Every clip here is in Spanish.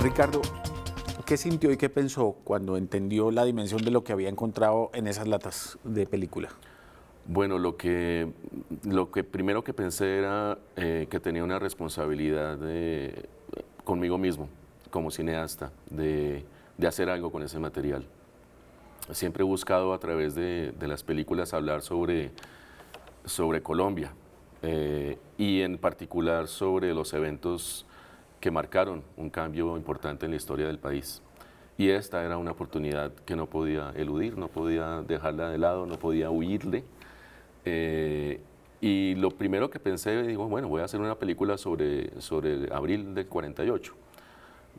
Ricardo, ¿qué sintió y qué pensó cuando entendió la dimensión de lo que había encontrado en esas latas de película? Bueno, lo que primero que pensé era que tenía una responsabilidad conmigo mismo, como cineasta, de hacer algo con ese material. Siempre he buscado a través de las películas hablar sobre Colombia y en particular sobre los eventos que marcaron un cambio importante en la historia del país. Y esta era una oportunidad que no podía eludir, no podía dejarla de lado, no podía huirle. Y lo primero que pensé, digo, bueno, voy a hacer una película sobre abril del 48.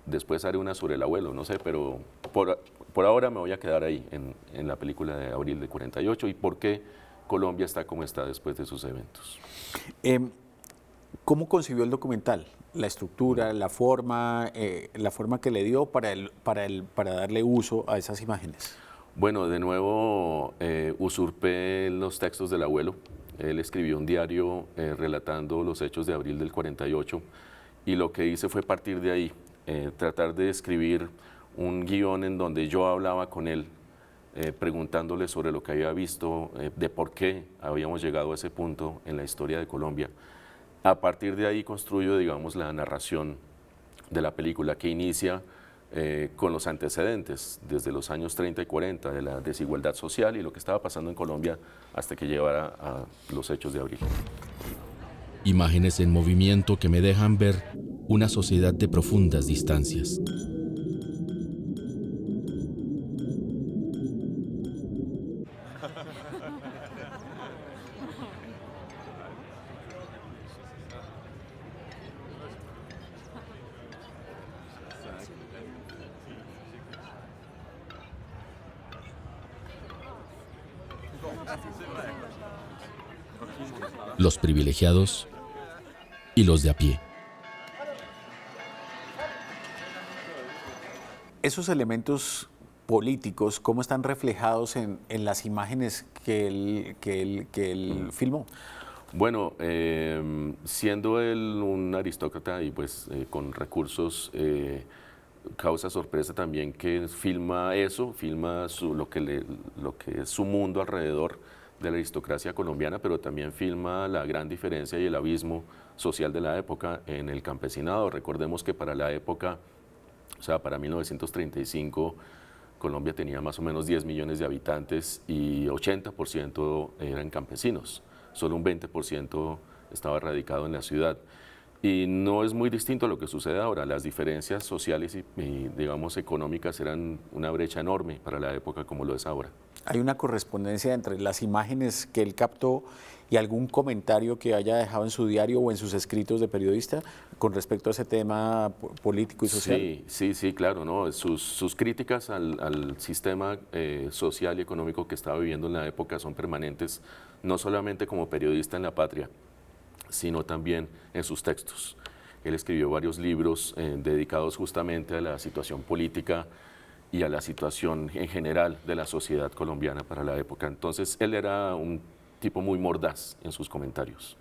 Después haré una sobre el abuelo, no sé, pero por ahora me voy a quedar ahí, en la película de abril del 48 y por qué Colombia está como está después de sus eventos. Em, ¿Cómo concibió el documental? La estructura, la forma que le dio para darle uso a esas imágenes. Bueno, de nuevo usurpé los textos del abuelo. Él escribió un diario relatando los hechos de abril del 48 y lo que hice fue partir de ahí, tratar de escribir un guión en donde yo hablaba con él, preguntándole sobre lo que había visto, de por qué habíamos llegado a ese punto en la historia de Colombia. A partir de ahí construyo, digamos, la narración de la película que inicia con los antecedentes desde los años 30 y 40 de la desigualdad social y lo que estaba pasando en Colombia hasta que llegara a los hechos de abril. Imágenes en movimiento que me dejan ver una sociedad de profundas distancias. Los privilegiados y los de a pie. Esos elementos políticos, ¿cómo están reflejados en las imágenes que él filmó? Bueno, siendo él un aristócrata y pues con recursos, causa sorpresa también que filma eso, filma lo que es su mundo alrededor de la aristocracia colombiana, pero también filma la gran diferencia y el abismo social de la época en el campesinado. Recordemos que para la época, o sea, para 1935, Colombia tenía más o menos 10 millones de habitantes y 80% eran campesinos, solo un 20% estaba radicado en la ciudad. Y no es muy distinto a lo que sucede ahora. Las diferencias sociales y, digamos, económicas eran una brecha enorme para la época como lo es ahora. ¿Hay una correspondencia entre las imágenes que él captó y algún comentario que haya dejado en su diario o en sus escritos de periodista con respecto a ese tema político y social? Sí, claro, ¿no? Sus críticas al sistema social y económico que estaba viviendo en la época son permanentes, no solamente como periodista en La Patria, sino también en sus textos. Él escribió varios libros dedicados justamente a la situación política y a la situación en general de la sociedad colombiana para la época. Entonces, él era un tipo muy mordaz en sus comentarios.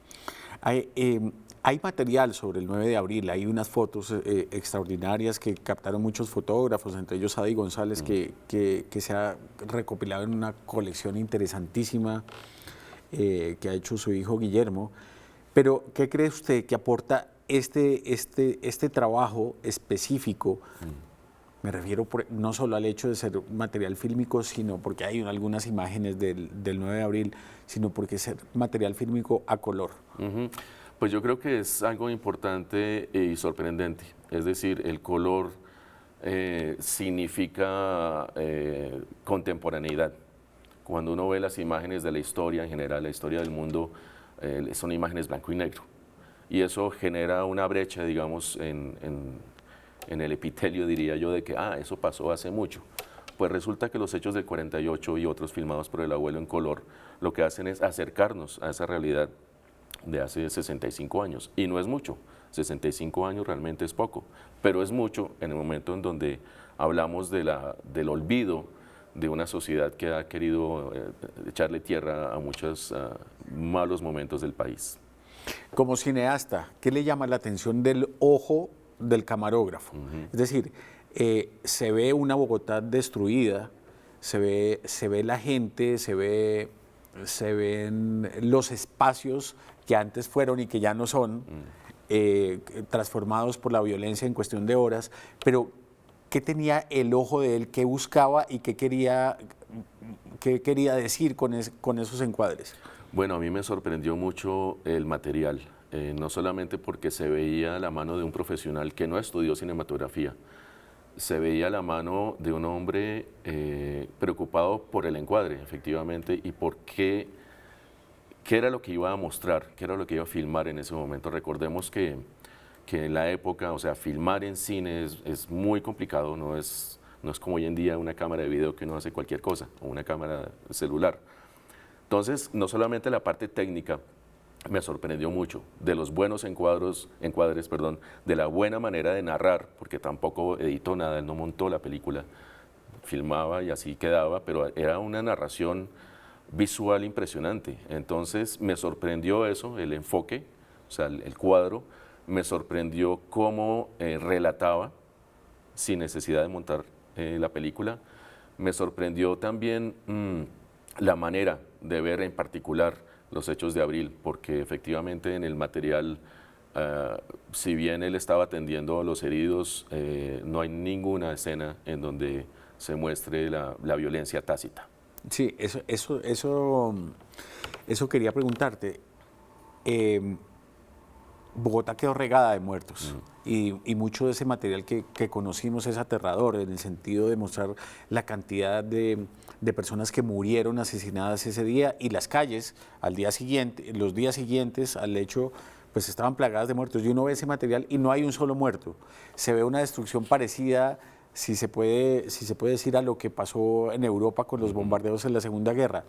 Hay material sobre el 9 de abril, hay unas fotos extraordinarias que captaron muchos fotógrafos, entre ellos Adi González, que se ha recopilado en una colección interesantísima que ha hecho su hijo Guillermo. Pero, ¿qué cree usted que aporta este trabajo específico? Me refiero no solo al hecho de ser material fílmico, sino porque hay algunas imágenes del 9 de abril, sino porque es material fílmico a color. Pues yo creo que es algo importante y sorprendente. Es decir, el color significa contemporaneidad. Cuando uno ve las imágenes de la historia en general, la historia del mundo, son imágenes blanco y negro. Y eso genera una brecha, digamos, en el epitelio, diría yo, de que, eso pasó hace mucho. Pues resulta que los hechos del 48 y otros filmados por el abuelo en color, lo que hacen es acercarnos a esa realidad de hace 65 años. Y no es mucho, 65 años realmente es poco, pero es mucho en el momento en donde hablamos del olvido de una sociedad que ha querido echarle tierra a muchos malos momentos del país. Como cineasta, ¿qué le llama la atención del ojo del camarógrafo. Es decir, se ve una Bogotá destruida, se ve la gente, se ven los espacios que antes fueron y que ya no son, transformados por la violencia en cuestión de horas, pero ¿qué tenía el ojo de él? ¿Qué buscaba y qué quería decir con esos encuadres? Bueno, a mí me sorprendió mucho el material, no solamente porque se veía la mano de un profesional que no estudió cinematografía, se veía la mano de un hombre preocupado por el encuadre, efectivamente, y por qué era lo que iba a mostrar, qué era lo que iba a filmar en ese momento. Recordemos que en la época, o sea, filmar en cine es muy complicado, no es como hoy en día una cámara de video que uno hace cualquier cosa, o una cámara celular. Entonces, no solamente la parte técnica me sorprendió mucho, de los buenos encuadres, de la buena manera de narrar, porque tampoco editó nada, él no montó la película, filmaba y así quedaba, pero era una narración visual impresionante. Entonces, me sorprendió eso, el enfoque, o sea, el cuadro, me sorprendió cómo relataba sin necesidad de montar la película. Me sorprendió también la manera de ver en particular los hechos de Abril, porque efectivamente en el material, si bien él estaba atendiendo a los heridos, no hay ninguna escena en donde se muestre la violencia tácita. Sí, eso quería preguntarte. Bogotá quedó regada de muertos y mucho de ese material que conocimos es aterrador en el sentido de mostrar la cantidad de personas que murieron asesinadas ese día y las calles al día siguiente, los días siguientes al hecho, pues estaban plagadas de muertos. Y uno ve ese material y no hay un solo muerto. Se ve una destrucción parecida, si se puede decir, a lo que pasó en Europa con los bombardeos en la Segunda Guerra.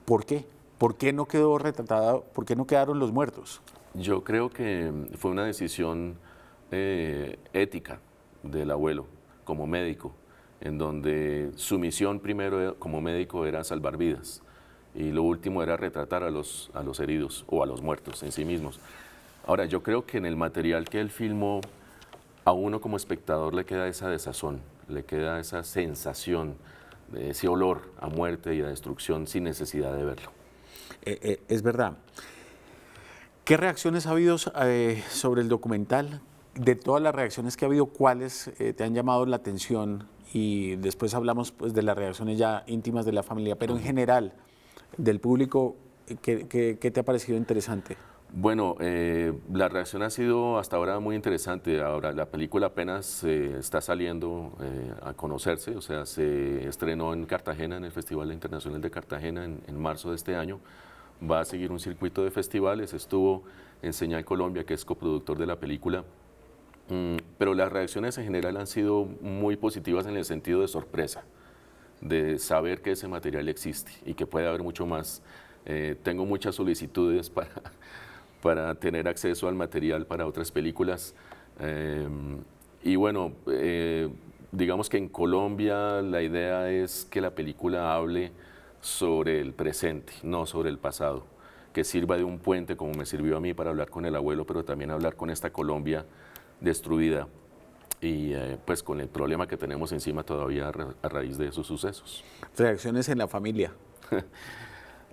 ¿Por qué? ¿Por qué no quedó retratada? ¿Por qué no quedaron los muertos? Yo creo que fue una decisión ética del abuelo como médico, en donde su misión primero como médico era salvar vidas y lo último era retratar a los heridos o a los muertos en sí mismos. Ahora, yo creo que en el material que él filmó, a uno como espectador le queda esa desazón, le queda esa sensación, ese olor a muerte y a destrucción sin necesidad de verlo. Es verdad. ¿Qué reacciones ha habido sobre el documental? De todas las reacciones que ha habido, ¿cuáles te han llamado la atención? Y después hablamos, pues, de las reacciones ya íntimas de la familia, pero en general, del público, ¿qué te ha parecido interesante? Bueno, la reacción ha sido hasta ahora muy interesante. Ahora, la película apenas está saliendo a conocerse, o sea, se estrenó en Cartagena, en el Festival Internacional de Cartagena, en marzo de este año. Va a seguir un circuito de festivales, estuvo en Señal Colombia, que es coproductor de la película, pero las reacciones en general han sido muy positivas en el sentido de sorpresa, de saber que ese material existe y que puede haber mucho más. Tengo muchas solicitudes para tener acceso al material para otras películas, y bueno, digamos que en Colombia la idea es que la película hable sobre el presente, no sobre el pasado, que sirva de un puente como me sirvió a mí para hablar con el abuelo, pero también hablar con esta Colombia destruida y pues con el problema que tenemos encima todavía a raíz de esos sucesos. Reacciones en la familia.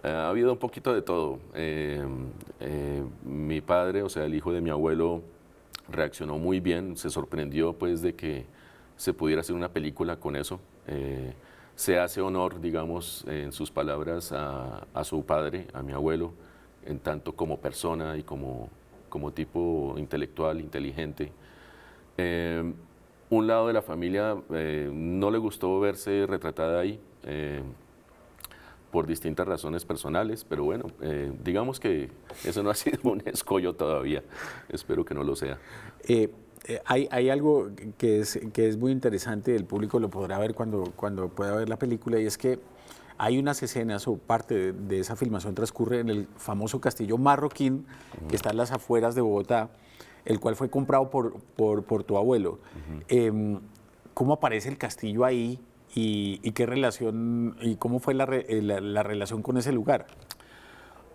Ha habido un poquito de todo. Mi padre, o sea, el hijo de mi abuelo, reaccionó muy bien, se sorprendió pues de que se pudiera hacer una película con eso. Se hace honor, digamos, en sus palabras a su padre, a mi abuelo, en tanto como persona y como tipo intelectual, inteligente. Un lado de la familia no le gustó verse retratada ahí por distintas razones personales, pero bueno, digamos que eso no ha sido un escollo todavía, espero que no lo sea. Hay algo que es muy interesante, el público lo podrá ver cuando pueda ver la película, y es que hay unas escenas o parte de esa filmación transcurre en el famoso Castillo Marroquín, que está en las afueras de Bogotá, el cual fue comprado por tu abuelo. ¿Cómo aparece el castillo ahí y qué relación y cómo fue la relación con ese lugar?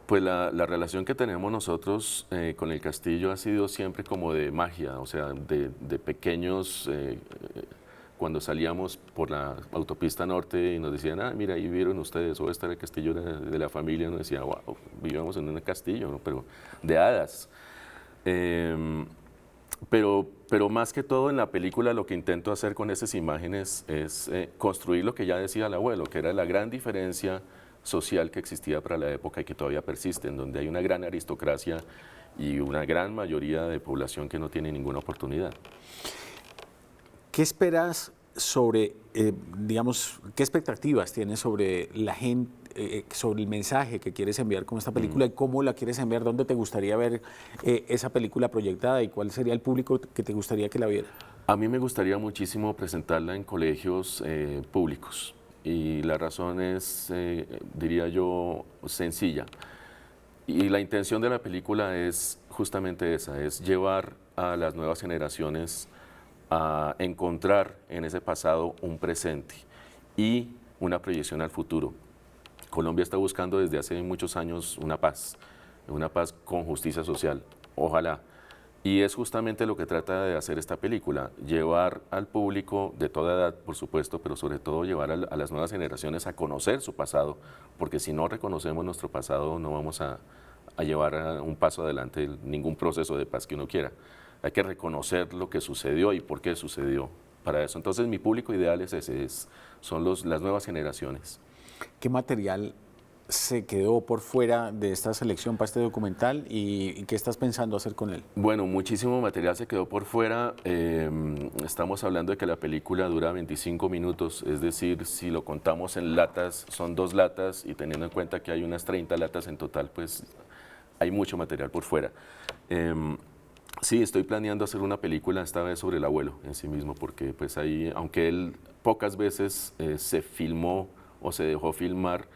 Pues la relación que tenemos nosotros con el castillo ha sido siempre como de magia, o sea, de pequeños, cuando salíamos por la autopista norte y nos decían, mira, ahí vieron ustedes, o este era el castillo de la familia, nos decía, wow, vivíamos en un castillo, ¿no? Pero de hadas. Pero más que todo en la película lo que intento hacer con esas imágenes es construir lo que ya decía el abuelo, que era la gran diferencia social que existía para la época y que todavía persiste, en donde hay una gran aristocracia y una gran mayoría de población que no tiene ninguna oportunidad. ¿Qué esperas sobre, digamos, qué expectativas tienes sobre la gente, sobre el mensaje que quieres enviar con esta película y cómo la quieres enviar? ¿Dónde te gustaría ver esa película proyectada y cuál sería el público que te gustaría que la viera? A mí me gustaría muchísimo presentarla en colegios públicos y la razón es, diría yo, sencilla. Y la intención de la película es justamente esa, es llevar a las nuevas generaciones a encontrar en ese pasado un presente y una proyección al futuro. Colombia está buscando desde hace muchos años una paz con justicia social, ojalá. Y es justamente lo que trata de hacer esta película, llevar al público de toda edad, por supuesto, pero sobre todo llevar a las nuevas generaciones a conocer su pasado, porque si no reconocemos nuestro pasado no vamos a llevar un paso adelante ningún proceso de paz que uno quiera. Hay que reconocer lo que sucedió y por qué sucedió para eso. Entonces mi público ideal es ese, son las nuevas generaciones. ¿Qué material se quedó por fuera de esta selección para este documental y qué estás pensando hacer con él? Bueno, muchísimo material se quedó por fuera. Estamos hablando de que la película dura 25 minutos, es decir, si lo contamos en latas, son 2 latas y teniendo en cuenta que hay unas 30 latas en total, pues hay mucho material por fuera. Sí, estoy planeando hacer una película esta vez sobre el abuelo en sí mismo, porque pues ahí, aunque él pocas veces se filmó o se dejó filmar,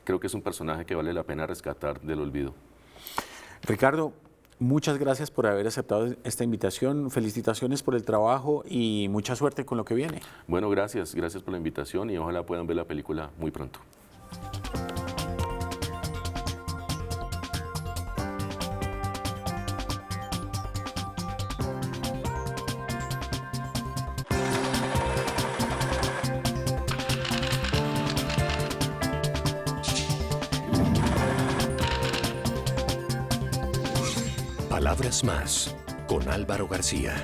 creo que es un personaje que vale la pena rescatar del olvido. Ricardo, muchas gracias por haber aceptado esta invitación, felicitaciones por el trabajo y mucha suerte con lo que viene. Bueno, gracias por la invitación y ojalá puedan ver la película muy pronto. Palabras más con Álvaro García.